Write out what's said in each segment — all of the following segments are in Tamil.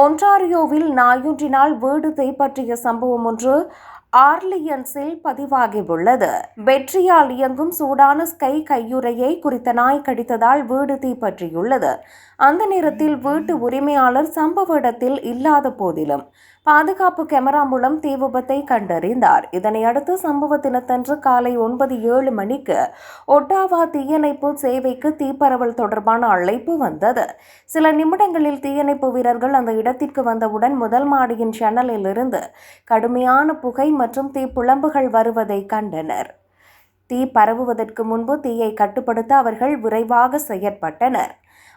ஒன்டாரியோவில் நாயொன்றினால் வீடு தீப்பற்றிய சம்பவம் ஒன்று ஆர்லியன்ஸில் பதிவாகியுள்ளது. பேட்டரியால் இயங்கும் சூடான ஸ்கை கையுறையை குறித்த நாய் கடித்ததால் வீடு தீப்பற்றியுள்ளது. அந்த நேரத்தில் வீட்டு உரிமையாளர் சம்பவ இடத்தில் இல்லாத போதிலும் பாதுகாப்பு கேமரா மூலம் தீ விபத்தை கண்டறிந்தார். இதனையடுத்து சம்பவ தினத்தன்று காலை 9:07 மணிக்கு ஒட்டாவா தீயணைப்பு சேவைக்கு தீப்பரவல் தொடர்பான அழைப்பு வந்தது. சில நிமிடங்களில் தீயணைப்பு வீரர்கள் அந்த இடத்திற்கு வந்தவுடன் முதல் மாடியின் ஜன்னலில் இருந்து கடுமையான புகை மற்றும் தீப்புழம்புகள் வருவதை கண்டனர். தீ பரவுவதற்கு முன்பு தீயை கட்டுப்படுத்த அவர்கள் விரைவாக செயற்பட்டனர்.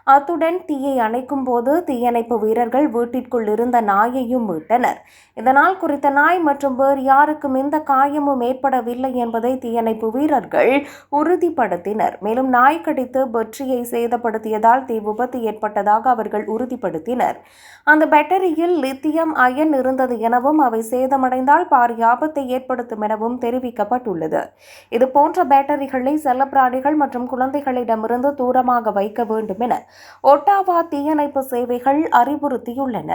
அத்துடன் தீயை அணைக்கும் போது தீயணைப்பு வீரர்கள் வீட்டிற்குள் இருந்த நாயையும் மீட்டனர். இதனால் குறித்த நாய் மற்றும் வேறு யாருக்கும் எந்த காயமும் ஏற்படவில்லை என்பதை தீயணைப்பு வீரர்கள் உறுதிப்படுத்தினர். மேலும் நாய் கடித்து பேட்டரியை சேதப்படுத்தியதால் தீ விபத்து ஏற்பட்டதாக அவர்கள் உறுதிப்படுத்தினர். அந்த பேட்டரியில் லித்தியம் அயன் இருந்தது எனவும் அவை சேதமடைந்தால் பாரிய ஆபத்தை ஏற்படுத்தும் எனவும் தெரிவிக்கப்பட்டுள்ளது. இதுபோன்ற பேட்டரிகளை செல்லப்பிராணிகள் மற்றும் குழந்தைகளிடமிருந்து தூரமாக வைக்க வேண்டும் என ஒட்டாவா தீயணைப்பு சேவைகள் அறிவுறுத்தியுள்ளன.